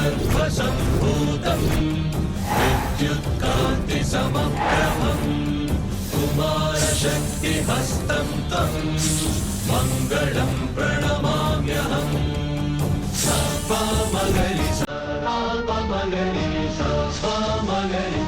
సర్వసంభూతం విద్యుత్కాంతి సమప్రభం కుమారశక్తిహస్తం తం మంగళం ప్రణమామ్యహం స్వామగరి స్వామగరి స్వామగరి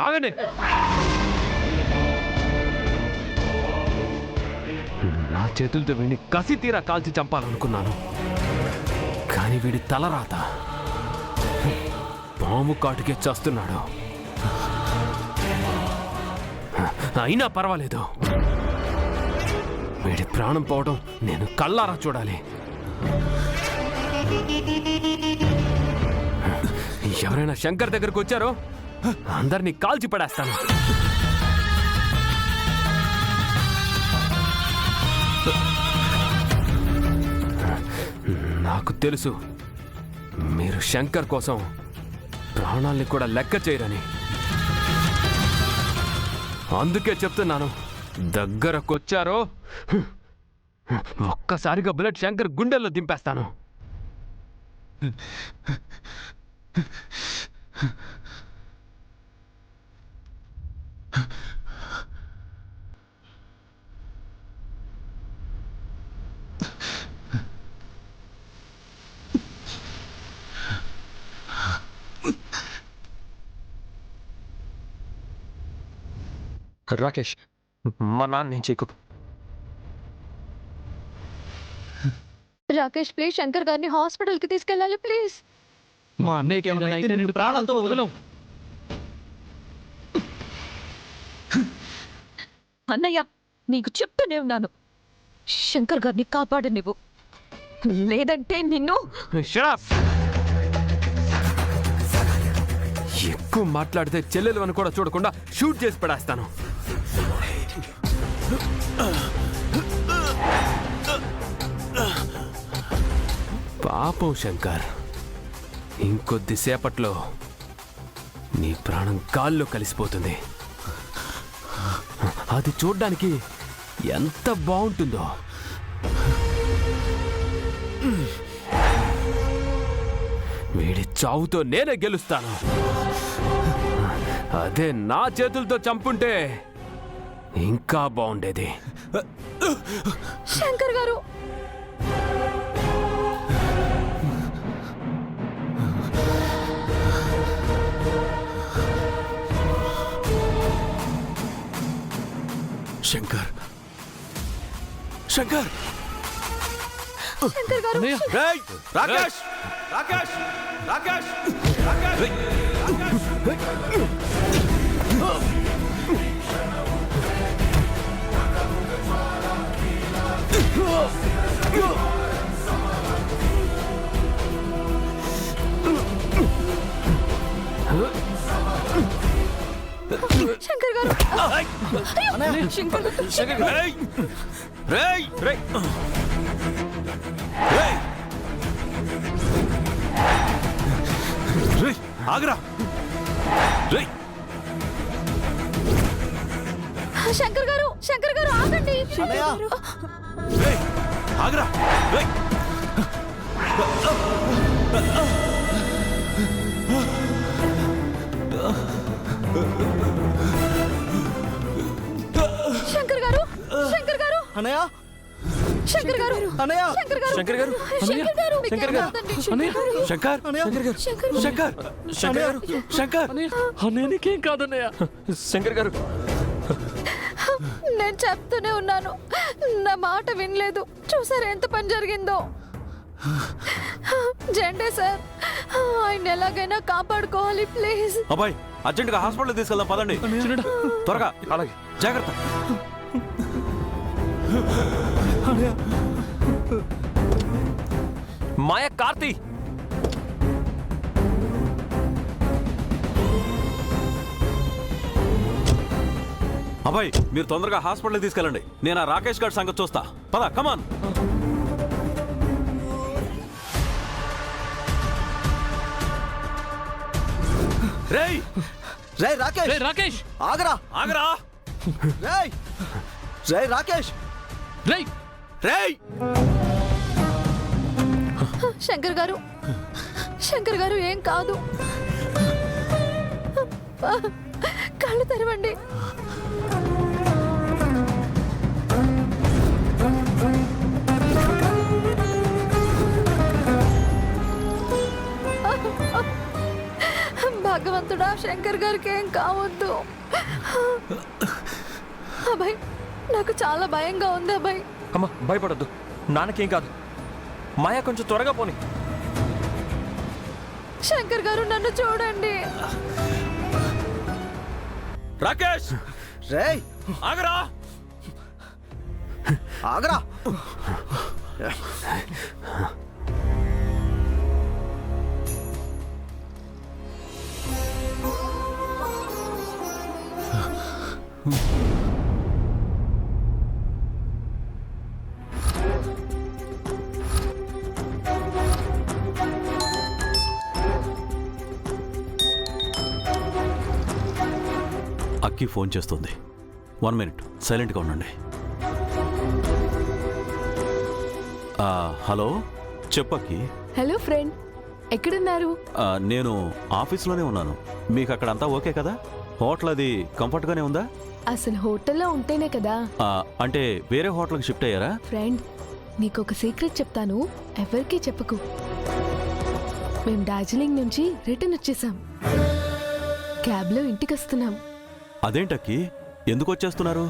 ఆగండి. నా చేతులతో వీడిని కసి తీరా కాల్చి చంపాలనుకున్నాను, కానీ వీడి తలరాత పాము కాటుకే చేస్తున్నాడు. అయినా పర్వాలేదు, వీడి ప్రాణం పోవడం నేను కళ్ళారా చూడాలి. ఎవరైనా శంకర్ దగ్గరకు వచ్చారో అందరినీ కాల్చి పడేస్తాను. నాకు తెలుసు మీరు శంకర్ కోసం ప్రాణాల్ని కూడా లెక్క చేయరని. అందుకే చెప్తున్నాను, దగ్గరకొచ్చారో ఒక్కసారిగా బుల్లెట్ శంకర్ గుండెల్లో దింపేస్తాను. రాకేష్, మా నాన్న చేయకు. రాకేష్ ప్లీజ్ శంకర్ గారిని హాస్పిటల్కి తీసుకెళ్ళాలి ప్లీజ్. మా అన్నయ్యకి ఏమైనా అయితే నేను ప్రాణాలతో వదలం. అన్నయ్య నీకు చెప్తూనే ఉన్నాను, శంకర్ గారిని కాపాడు నువ్వు, లేదంటే నిన్ను. ఎక్కువ మాట్లాడితే చెల్లెలు అని కూడా చూడకుండా షూట్ చేసి పడేస్తాను. పాపం శంకర్, ఇంకొద్దిసేపట్లో నీ ప్రాణం గాల్లో కలిసిపోతుంది. అది చూడ్డానికి ఎంత బాగుంటుందో. వీడి చావుతో నేనే గెలుస్తాను. అదే నా చేతులతో చంపుంటే ఇంకా బాగుండేది. శంకర్ గారు శంకర్ శంకర్ శంకర్ గారు రాకేష్ రాకేష్ రాకేష్ రాకేష్ శంకర్ గారు శంకర్ ఆగరా. శంకర్ గారు శంకర్ గారు ఆగండి. ఆగరా. శంకర్ గారు శంకర్ గారు అన్నయ్య, శంకర్ గారు అన్నయ్య, శంకర్ గారు శంకర్ గారు, శంకర్ గారు శంకర్ గారు, శంకర్ అన్నయ్య, శంకర్ శంకర్ శంకర్ అన్నయ్య నీకేం కాదన్నయ్య. శంకర్ గారు, నేను చెప్తూనే ఉన్నాను, నా మాట వినలేదు. చూసారు ఎంత పని జరిగిందో. జెండే సార్, ఆయన ఎలాగైనా కాపాడుకోవాలి ప్లీజ్. అబ్బాయి అర్జెంటుగా హాస్పిటల్ తీసుకెళ్దాం పదండి. త్వరగా. అలాగే. జాగ్రత్త. మాయ, కార్తీ! అబ్బాయి మీరు తొందరగా హాస్పిటల్కి తీసుకెళ్ళండి. నేను ఆ రాకేష్ గారి సంగతి చూస్తా. పద, కమాన్. రేయ్ రేయ్ రాకేష్, రే రాకేష్! ఆగరా! ఆగరా. రేయ్ రేయ్ రాకేష్, రేయ్! రేయ్ శంకర్ గారు, శంకర్ గారు ఏం కాదు. కళ్ళు తెరవండి. భగవంతుడా, శంకర్ గారికి ఏం కావద్దు. అబ్బాయి, నాకు చాలా భయంగా ఉంది అబ్బాయి. అమ్మ, భయపడొద్దు. నాన్నకేం కాదు. మాయ, కొంచెం త్వరగా పోని. శంకర్ గారు నన్ను చూడండి. రాకేష్, రేయ్ ఆగరా. ఆగరా! అక్కి ఫోన్ చేస్తుంది. 1 మినిట్ సైలెంట్గా ఉండండి. హలో, చెప్పక్కి. హలో ఫ్రెండ్, ఎక్కడున్నారు? నేను ఆఫీస్లోనే ఉన్నాను. మీకు అక్కడ అంతా ఓకే కదా? హోటల్ అది కంఫర్ట్గానే ఉందా? అసలు హోటల్లో ఉంటేనే కదా. అంటే వేరే హోటల్కి షిఫ్ట్ అయ్యారా? ఫ్రెండ్, నీకొక సీక్రెట్ చెప్తాను, ఎవరికీ చెప్పకు. మేం డార్జిలింగ్ నుంచి రిటర్న్ వచ్చేసాం. క్యాబ్లో ఇంటికి వస్తున్నాం. అదేంటక్కి, ఎందుకు వచ్చేస్తున్నారు?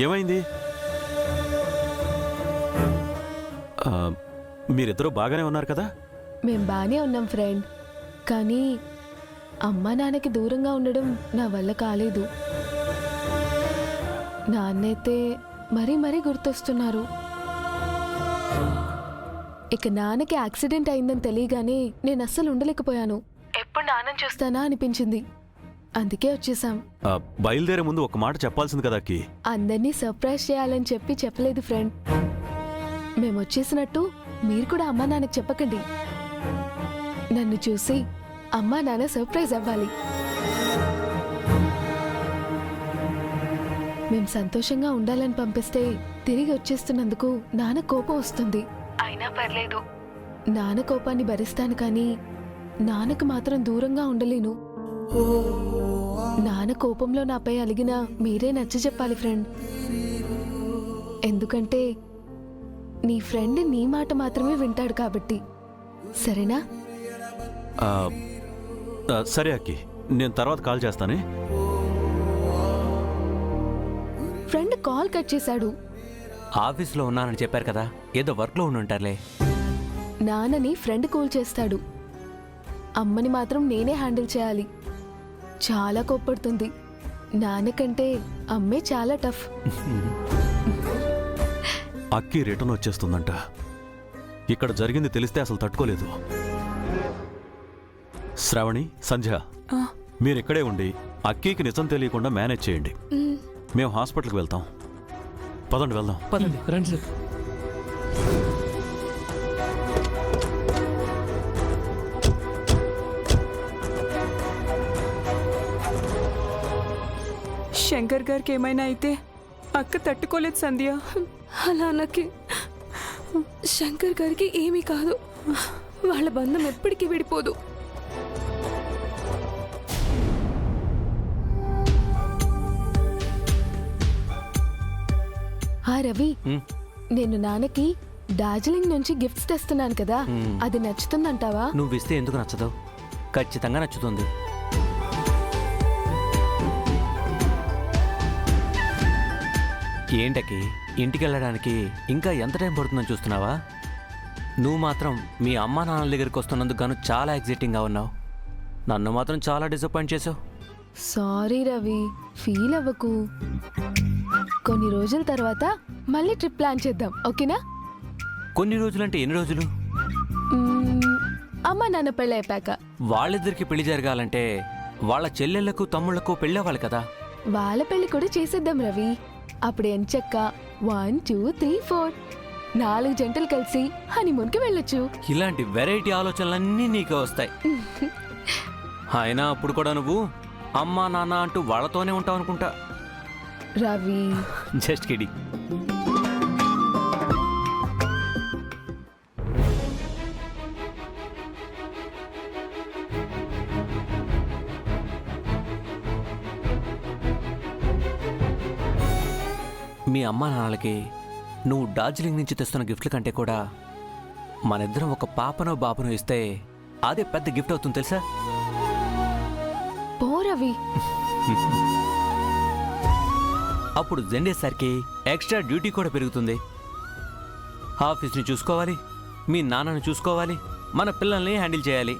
ఏమైంది? మీరిద్దరూ బాగానే ఉన్నారు కదా? మేం బానే ఉన్నాం ఫ్రెండ్, కానీ అమ్మా నాన్నకి దూరంగా ఉండడం నా వల్ల కాలేదు. నాన్నైతే మరీ మరీ గుర్తొస్తున్నారు. ఇక నాన్నకి యాక్సిడెంట్ అయిందని తెలియగానే నేను అస్సలు ఉండలేకపోయాను. ఎప్పుడు నాన్నని చూస్తానా అనిపించింది. అందుకే వచ్చేసాం. బయలుదేరే ముందు ఒక మాట చెప్పాల్సింది కదా అక్కి. అందరినీ సర్ప్రైజ్ చేయాలని చెప్పి చెప్పలేదు ఫ్రెండ్. మేము వచ్చేసినట్టు మీరు కూడా అమ్మా నాన్నకి చెప్పకండి. నన్ను చూసి అమ్మా నాన్న సర్ప్రైజ్ అవ్వాలి. మేం సంతోషంగా ఉండాలని పంపిస్తే తిరిగి వచ్చేస్తున్నందుకు నాన్న కోపం వస్తుంది. అయినా పర్లేదు, నాన్న కోపాన్ని భరిస్తాను, కానీ నాన్నకు మాత్రం దూరంగా ఉండలేను. నాన్న కోపంలో నాపై అలిగినా మీరే నచ్చ చెప్పాలి ఫ్రెండ్. ఎందుకంటే నీ ఫ్రెండ్ నీ మాట మాత్రమే వింటాడు కాబట్టి. సరేనా? సరే అక్కి, నేను తర్వాత కాల్ చేస్తానే. ఫ్రెండ్ కాల్ కట్ చేశాడు. ఆఫీస్లో ఉన్నానని చెప్పారు కదా, ఏదో వర్క్లో ఉండుంటారులే. నాన్నని ఫ్రెండ్ కాల్ చేస్తాడు. అమ్మని మాత్రం నేనే హ్యాండిల్ చేయాలి. చాలా కోప్పడుతుంది. నాన్నకంటే అమ్మే చాలా టఫ్. అక్కి రిటర్న్ వచ్చేస్తుందంట. ఇక్కడ జరిగింది తెలిస్తే అసలు తట్టుకోలేదు. శ్రావణి, సంధ్య, మీరిక్కడే ఉండి అక్కీకి నిజం తెలియకుండా మేనేజ్ చేయండి. మేము హాస్పిటల్కి వెళ్తాం. పదండి, వెళ్దాం. పదండి, రండి సార్. శంకర్ గారికి ఏమైనా అయితే అక్క తట్టుకోలేదు సంధ్య. అలా అనకి. శంకర్ గారికి ఏమీ కాదు. వాళ్ళ బంధం ఎప్పటికీ విడిపోదు. రవి, నేను నాన్నకి డార్జిలింగ్ నుంచి గిఫ్ట్స్ తెస్తున్నాను కదా, అది నచ్చుతుందంటావా? నువ్వు ఇస్తే ఎందుకు నచ్చదు? ఖచ్చితంగా నచ్చుతుంది. ఏంటకి, ఇంటికి వెళ్ళడానికి ఇంకా ఎంత టైం పడుతుందని చూస్తున్నావా? నువ్వు మాత్రం మీ అమ్మా నాన్నల దగ్గరికి వస్తున్నందుకు గాను చాలా ఎగ్జైటింగ్గా ఉన్నావు. నన్ను మాత్రం చాలా డిసప్పాయింట్ చేసావు. సారీ రవి, ఫీల్ అవ్వకు. కొన్ని రోజుల తర్వాత మళ్ళీ ట్రిప్ ప్లాన్ చేద్దాం, ఓకేనా? కొన్ని రోజులంటే ఎన్ని రోజులు? అమ్మ నాన్న పెళ్ళి అయిపోయాక. వాళ్ళిద్దరికి పెళ్లి జరగాలంటే వాళ్ళ చెల్లెళ్లకు తమ్ముళ్లకు పెళ్ళవ్వాలి కదా. వాళ్ళ పెళ్లి కూడా చేసేద్దాం రవి. అప్పుడు ఎంచక్క 1 2 3 4 4 జంటలు కలిసి హనీమూన్కి వెళ్ళొచ్చు. ఇలాంటి వెరైటీ ఆలోచనలన్నీ నీకే వస్తాయి. అయినా అప్పుడు కూడా నువ్వు అమ్మా నాన్న అంటూ వాళ్ళతోనే ఉంటావు అనుకుంటా. రవి జస్ట్ కిడి. మీ అమ్మా నాన్నలకి నువ్వు డార్జిలింగ్ నుంచి తెస్తున్న గిఫ్ట్ల కంటే కూడా మనిద్దరం ఒక పాపనో బాబునో ఇస్తే అదే పెద్ద గిఫ్ట్ అవుతుంది తెలుసా. పో రవి. అప్పుడు జెండేసరికి ఎక్స్ట్రా డ్యూటీ కూడా పెరుగుతుంది. ఆఫీస్ని చూసుకోవాలి, మీ నాన్నని చూసుకోవాలి, మన పిల్లల్ని హ్యాండిల్ చేయాలి.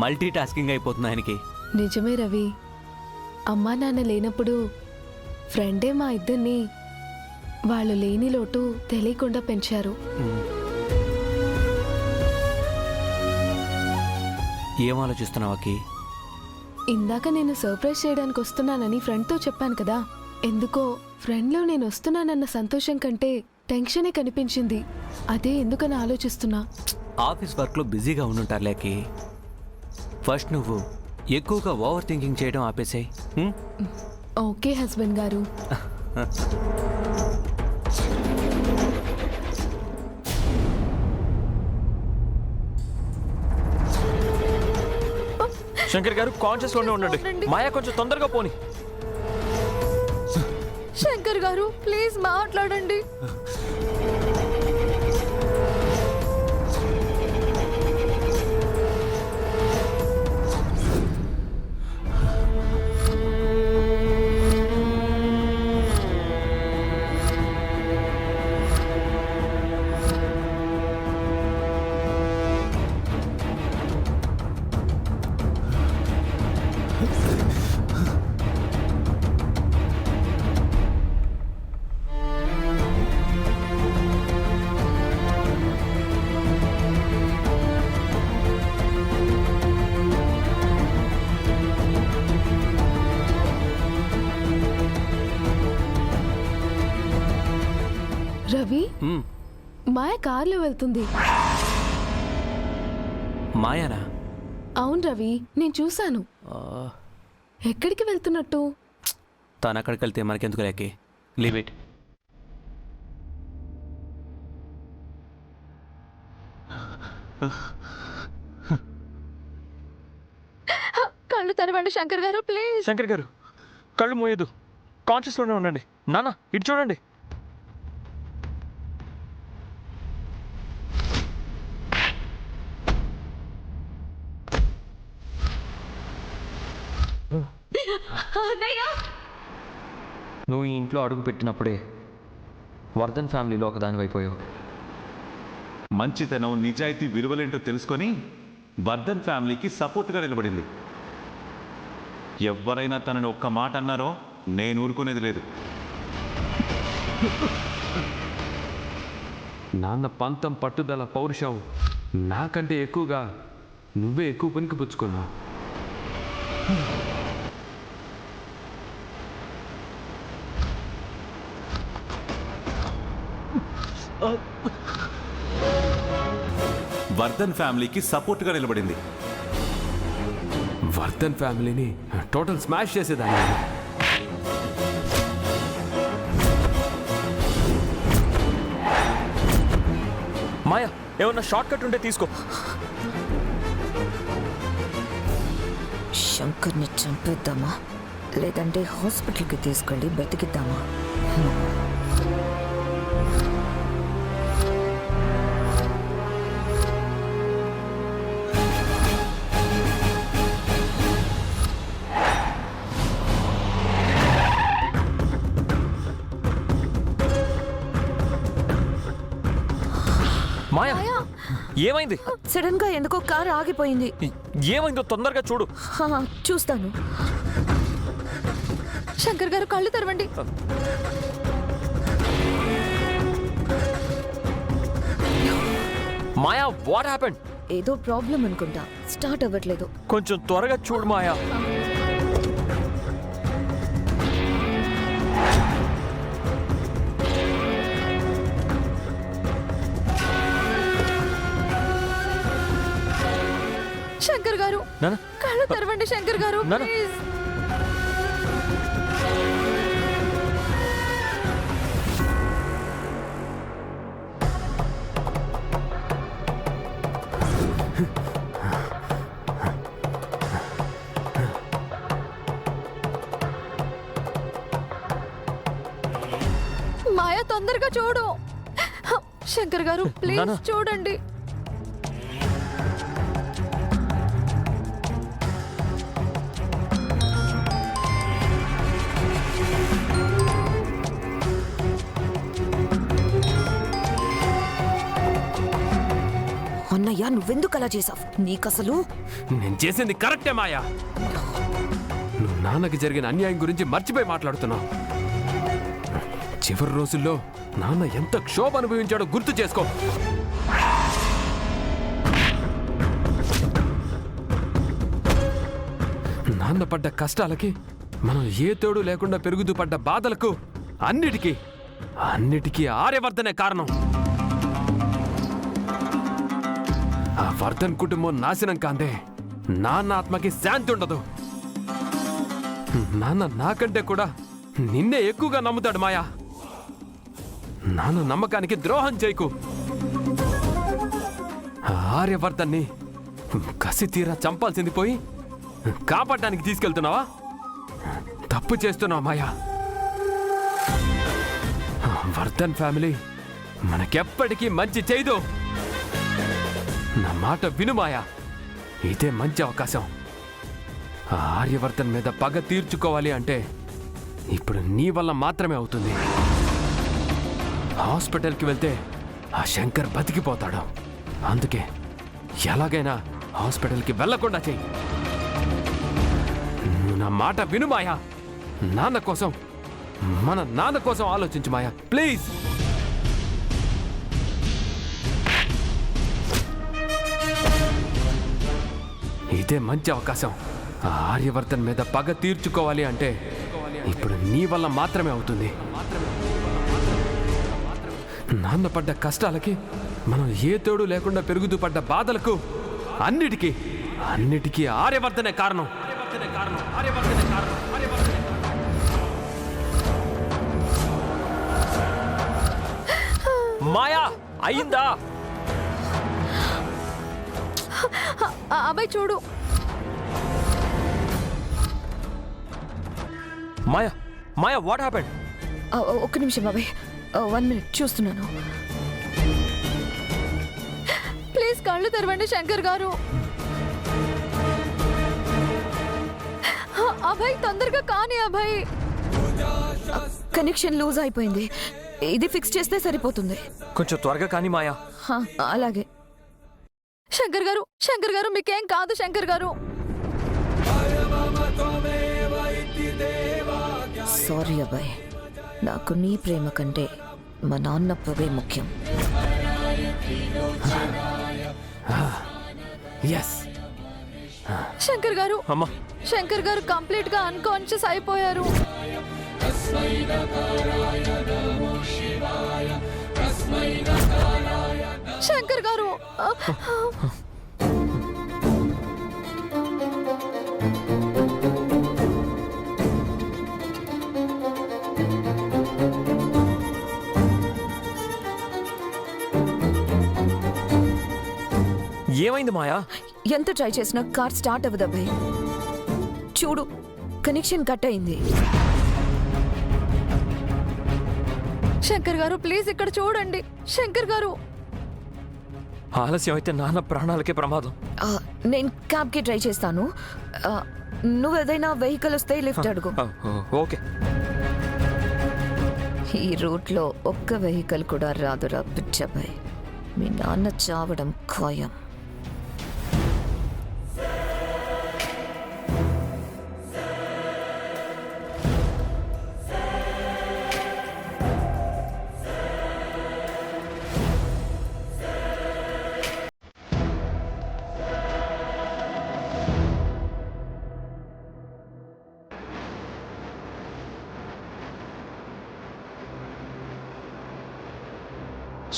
మల్టీ టాస్కింగ్ అయిపోతుంది ఆయనకి. నిజమే రవి. అమ్మా నాన్న లేనప్పుడు ఫ్రెండే మా ఇద్దరిని వాళ్ళు లేని లోటు తెలియకుండా పెంచారు. ఏం ఆలోచిస్తున్నావాకి? ఇందాక నేను సర్ప్రైజ్ చేయడానికి వస్తున్నానని ఫ్రెండ్తో చెప్పాను కదా. ఎందుకో ఫ్రెండ్లో నేను వస్తున్నానన్న సంతోషం కంటే టెన్షనే కనిపించింది. అదే ఎందుకని ఆలోచిస్తున్నా. ఆఫీస్ వర్క్లో బిజీగా ఉండుంటారులేకి. ఫస్ట్ నువ్వు ఎక్కువగా ఓవర్ థింకింగ్ చేయడం ఆపేసాయి. ఓకే హస్బెండ్ గారు. శంకర్ గారు కాన్షియస్ లోనే ఉండండి. మాయా కొంచెం తొందరగా పోని. శంకర్ గారు ప్లీజ్ మాట్లాడండి. రవి మాయ కార్లో వెళ్తుంది. మాయానా? అవును రవి, నేను చూశాను. ఎక్కడికి వెళ్తున్నట్టు? తను అక్కడికి వెళ్తే మనకెందుకు లేకి. Leave it. కళ్ళు తెరవండి శంకర్ గారు ప్లీజ్. శంకర్ గారు కళ్ళు మోయదు, కాన్షియస్ లోనే ఉండండి. నాన్న ఇటు చూడండి. నువ్వు ఈ ఇంట్లో అడుగు పెట్టినప్పుడే వర్ధన్ ఫ్యామిలీలో ఒకదాని అయిపోయావు. మంచితనం నిజాయితీ విలువలేంటో తెలుసుకొని వర్ధన్ ఫ్యామిలీకి సపోర్ట్గా నిలబడింది. ఎవరైనా తనని ఒక్క మాట అన్నారో నేను ఊరుకునేది లేదు. నాన్న పంతం, పట్టుదల, పౌరుషం నాకంటే ఎక్కువగా నువ్వే ఎక్కువ పనికి పుచ్చుకున్నావు. వర్ధన్ ఫ్యామిలీకి సపోర్ట్గా నిలబడింది. వర్ధన్ ఫ్యామిలీని టోటల్ స్మాష్ చేసేదాన్ని. మాయా ఏమన్నా షార్ట్ కట్ ఉంటే తీసుకో. శంకర్ని చంపేద్దామా లేదంటే హాస్పిటల్కి తీసుకెళ్ళి బతికిద్దామా? మాయా ఏమైంది? సడన్ గా ఎందుకో కారు ఆగిపోయింది. ఏమైందో తొందరగా చూడు. చూస్తాను. శంకర్ గారు కళ్ళు తెరవండి. మాయా వాట్ హ్యాపెండ్? ఏదో ప్రాబ్లం అనుకుంటా, స్టార్ట్ అవ్వట్లేదు. కొంచెం త్వరగా చూడు మాయా. శంకర్ గారు నాన్న కళ్ళు తెరవండి శంకర్ గారు నాన్న. ప్లీజ్. మాయా తొందరగా చూడు. శంకర్ గారు ప్లీజ్ నాన్న. చూడండి. అన్నయ్య నువ్వెందుకు అలా చేసావు? నీకసలు నేను చేసింది కరెక్టే మాయా. నువ్వు నాన్నకి జరిగిన అన్యాయం గురించి మర్చిపోయి మాట్లాడుతున్నావు. చివరి రోజుల్లో నాన్న ఎంత క్షోభ అనుభవించాడో గుర్తు చేసుకో. నాన్న పడ్డ కష్టాలకి, మనం ఏ తోడు లేకుండా పెరుగుతూ పడ్డ బాధలకు, అన్నిటికీ ఆర్యవర్ధనే కారణం. ఆ వర్ధన్ కుటుంబం నాశనం కాందే నాన్న ఆత్మకి శాంతి ఉండదు. నాన్న నాకంటే కూడా నిన్నే ఎక్కువగా నమ్ముతాడు మాయా. నాన్న నమ్మకానికి ద్రోహం చేయకు. ఆ ఆర్యవర్ధన్ని కసి తీరా చంపాల్సింది పోయి కాపాడడానికి తీసుకెళ్తున్నావా? తప్పు చేస్తున్నావు మాయా. ఆ వర్ధన్ ఫ్యామిలీ మనకెప్పటికీ మంచి చేయదు. నా మాట విను మాయా, ఇదే మంచి అవకాశం. ఆ ఆర్యవర్ధన్ మీద పగ తీర్చుకోవాలి అంటే ఇప్పుడు నీ వల్ల మాత్రమే అవుతుంది. హాస్పిటల్కి వెళ్తే ఆ శంకర్ బతికిపోతాడు. అందుకే ఎలాగైనా హాస్పిటల్కి వెళ్ళకుండా చెయ్యి. నువ్వు నా మాట విను మాయా. నాన్న కోసం, మన నాన్న కోసం ఆలోచించు మాయా, ప్లీజ్. ఇదే మంచి అవకాశం. ఆ ఆర్యవర్ధన్ మీద పగ తీర్చుకోవాలి అంటే ఇప్పుడు నీ వల్ల మాత్రమే అవుతుంది. నాన్న పడ్డ కష్టాలకి, మనం ఏ తోడు లేకుండా పెరుగుతూ పడ్డ బాధలకు, అన్నిటికీ ఆర్యవర్ధనే కారణం. మాయా అయిందా? అబ్బాయి చూడు. మాయా మాయా వాట్ హ్యాపెండ్? ఒక్క నిమిషం బాబాయ్, 1 minute చూస్తున్నాను. ప్లీజ్ కళ్ళు తెరవండి శంకర్ గారు. అభయ్ తొందరగా కానీ అభయ్. కనెక్షన్ లూజ్ అయిపోయింది, ఇది ఫిక్స్ చేస్తే సరిపోతుంది. కొంచెం త్వరగా కానీ మాయా. అలాగే. శంకర్ గారు మీకేం కాదు శంకర్ గారు. సారీ అబ్బాయ్, నాకు నీ ప్రేమ కంటే మా నాన్న ప్రేమే ముఖ్యం. ఎస్. శంకర్ గారు, అమ్మా శంకర్ గారు కంప్లీట్ గా అన్కాన్షియస్ అయిపోయారు. శంకర్ గారు ఏమైంది మాయా? ఎంత ట్రై చేసినా కార్ స్టార్ట్ అవ్వదు అబ్బాయి. చూడు, కనెక్షన్ కట్ అయింది. శంకర్ గారు ప్లీజ్ ఇక్కడ చూడండి. శంకర్ గారు ఆలస్యం అయితే నాన్న ప్రాణాలకే ప్రమాదం. నేను క్యాబ్కి ట్రై చేస్తాను. నువ్వు ఏదైనా వెహికల్ వస్తే లిఫ్ట్ అడుగు. ఓకే. ఈ రూట్లో ఒక్క వెహికల్ కూడా రాదురా పిచ్చబాయ్. మీ నాన్న చావడం ఖాయం.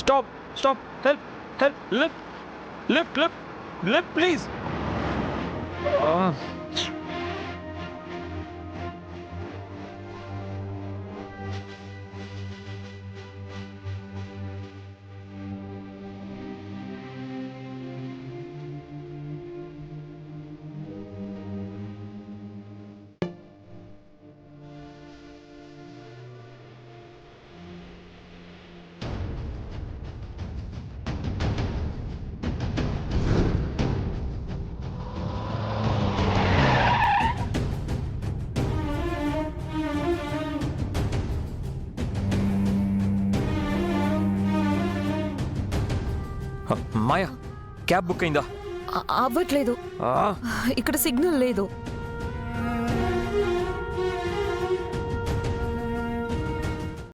Stop stop help help lift lift lift lift please Maya cab book అయిందా అవ్వట్లేదు ఇక్కడ సిగ్నల్ లేదు